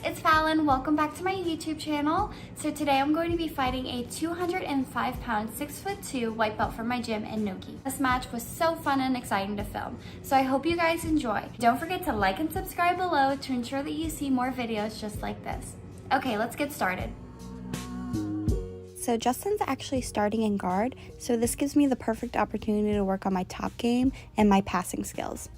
it's Fallon. Welcome back to my YouTube channel. So today I'm going to be fighting a 205-pound, 6'2" white belt from my gym in Nogi. This match was so fun and exciting to film, so I hope you guys enjoy. Don't forget to like and subscribe below to ensure that you see more videos just like this. Okay, let's get started. So Justin's actually starting in guard, so this gives me the perfect opportunity to work on my top game and my passing skills.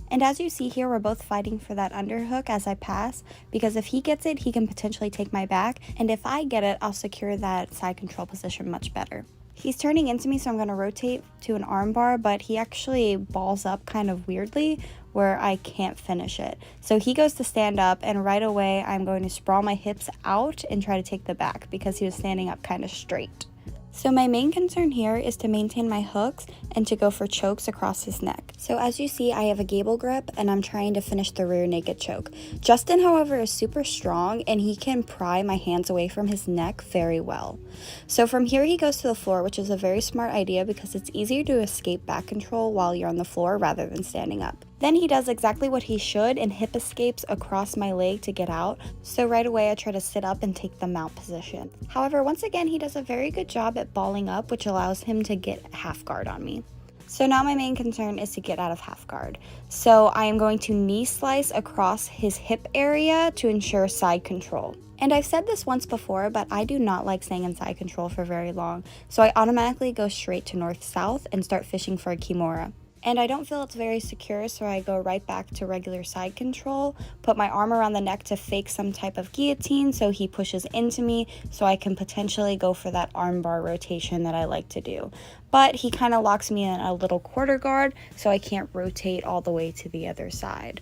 And as you see here, we're both fighting for that underhook as I pass, because if he gets it, he can potentially take my back, and if I get it, I'll secure that side control position much better. He's turning into me, so I'm going to rotate to an arm bar, but he actually balls up kind of weirdly where I can't finish it. So he goes to stand up, and right away I'm going to sprawl my hips out and try to take the back because he was standing up kind of straight. So my main concern here is to maintain my hooks and to go for chokes across his neck. So as you see, I have a gable grip and I'm trying to finish the rear naked choke. Justin, however, is super strong and he can pry my hands away from his neck very well. So from here he goes to the floor, which is a very smart idea because it's easier to escape back control while you're on the floor rather than standing up. Then he does exactly what he should and hip escapes across my leg to get out. So right away I try to sit up and take the mount position. However, once again, he does a very good job at balling up, which allows him to get half guard on me. So now my main concern is to get out of half guard. So I am going to knee slice across his hip area to ensure side control. And I've said this once before, but I do not like staying in side control for very long. So I automatically go straight to north-south and start fishing for a kimura. And I don't feel it's very secure, so I go right back to regular side control, put my arm around the neck to fake some type of guillotine so he pushes into me so I can potentially go for that arm bar rotation that I like to do. But he kind of locks me in a little quarter guard, so I can't rotate all the way to the other side.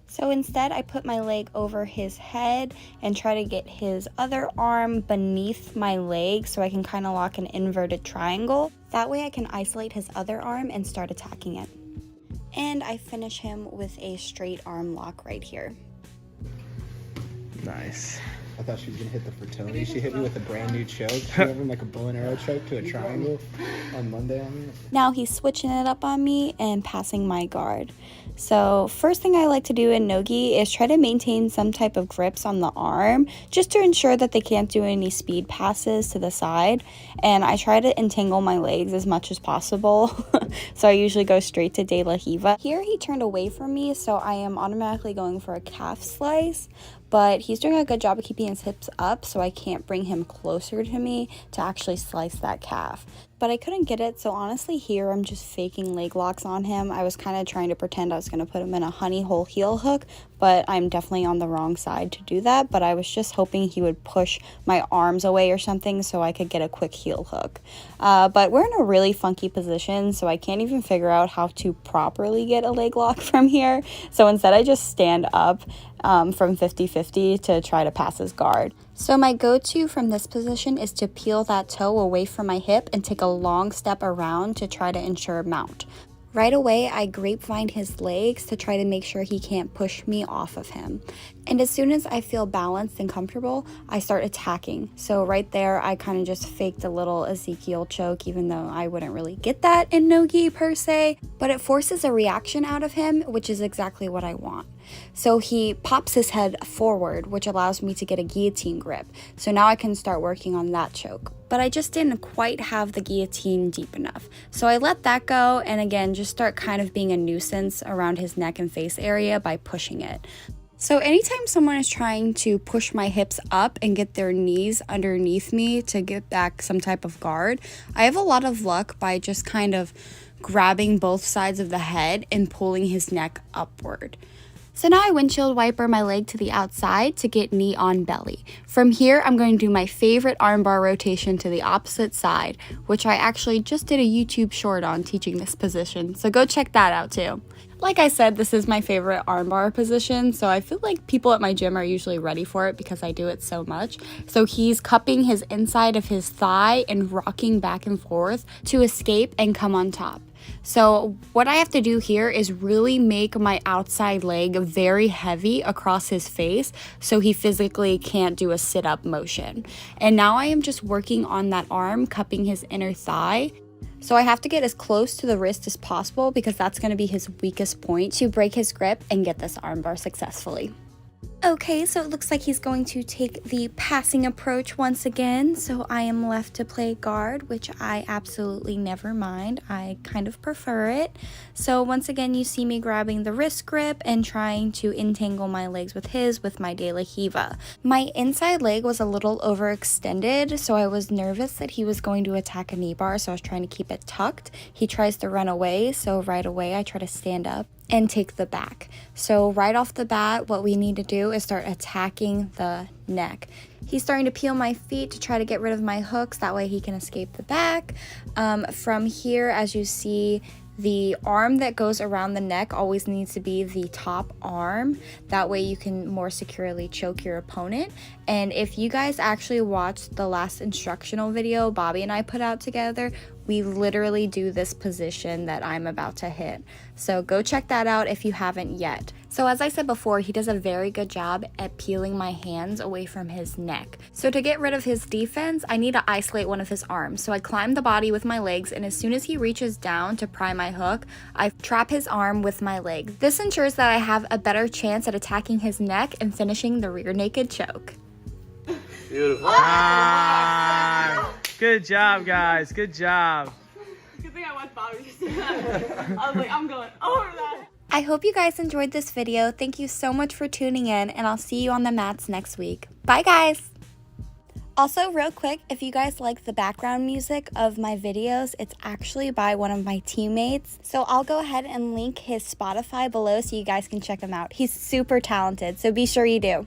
So instead, I put my leg over his head and try to get his other arm beneath my leg so I can kind of lock an inverted triangle. That way I can isolate his other arm and start attacking it. And I finish him with a straight arm lock right here. Nice. I thought she was going to hit the fertility. She hit me with a brand new choke. She went from like a bow and arrow choke to a triangle on Monday on me. Now he's switching it up on me and passing my guard. So first thing I like to do in Nogi is try to maintain some type of grips on the arm just to ensure that they can't do any speed passes to the side. And I try to entangle my legs as much as possible. So I usually go straight to De La Hiva. Here he turned away from me, so I am automatically going for a calf slice. But he's doing a good job of keeping his hips up, so I can't bring him closer to me to actually slice that calf. But I couldn't get it, so honestly here I'm just faking leg locks on him. I was kind of trying to pretend I was going to put him in a honey hole heel hook, but I'm definitely on the wrong side to do that. But I was just hoping he would push my arms away or something so I could get a quick heel hook. But we're in a really funky position, so I can't even figure out how to properly get a leg lock from here. So instead I just stand up from 50-50 to try to pass his guard. So my go-to from this position is to peel that toe away from my hip and take a long step around to try to ensure mount. Right away, I grapevine his legs to try to make sure he can't push me off of him. And as soon as I feel balanced and comfortable, I start attacking. So right there, I kind of just faked a little Ezekiel choke, even though I wouldn't really get that in Nogi per se. But it forces a reaction out of him, which is exactly what I want. So he pops his head forward, which allows me to get a guillotine grip. So now I can start working on that choke. But I just didn't quite have the guillotine deep enough. So I let that go and again, just start kind of being a nuisance around his neck and face area by pushing it. So anytime someone is trying to push my hips up and get their knees underneath me to get back some type of guard, I have a lot of luck by just kind of grabbing both sides of the head and pulling his neck upward. So now I windshield wiper my leg to the outside to get knee on belly. From here, I'm going to do my favorite armbar rotation to the opposite side, which I actually just did a YouTube short on teaching this position, so go check that out too. Like I said, this is my favorite armbar position, so I feel like people at my gym are usually ready for it because I do it so much. So he's cupping his inside of his thigh and rocking back and forth to escape and come on top. So what I have to do here is really make my outside leg very heavy across his face so he physically can't do a sit-up motion. And now I am just working on that arm, cupping his inner thigh. So I have to get as close to the wrist as possible because that's going to be his weakest point to break his grip and get this armbar successfully. Okay, so it looks like he's going to take the passing approach once again, so I am left to play guard, which I absolutely never mind. I kind of prefer it. So once again, you see me grabbing the wrist grip and trying to entangle my legs with my De La Hiva. My inside leg was a little overextended, so I was nervous that he was going to attack a knee bar, so I was trying to keep it tucked. He tries to run away, so right away I try to stand up and take the back. So right off the bat, what we need to do is start attacking the neck. He's starting to peel my feet to try to get rid of my hooks, that way he can escape the back. From here, as you see, the arm that goes around the neck always needs to be the top arm. That way you can more securely choke your opponent. And if you guys actually watched the last instructional video Bobby and I put out together, we literally do this position that I'm about to hit. So go check that out if you haven't yet. So as I said before, he does a very good job at peeling my hands away from his neck. So to get rid of his defense, I need to isolate one of his arms. So I climb the body with my legs, and as soon as he reaches down to pry my hook, I trap his arm with my leg. This ensures that I have a better chance at attacking his neck and finishing the rear naked choke. Beautiful. Good job, guys. Good job. Good thing I watched Bobby just do that. I was like, I'm going over that. I hope you guys enjoyed this video. Thank you so much for tuning in, and I'll see you on the mats next week. Bye, guys! Also, real quick, if you guys like the background music of my videos, it's actually by one of my teammates. So I'll go ahead and link his Spotify below so you guys can check him out. He's super talented, so be sure you do.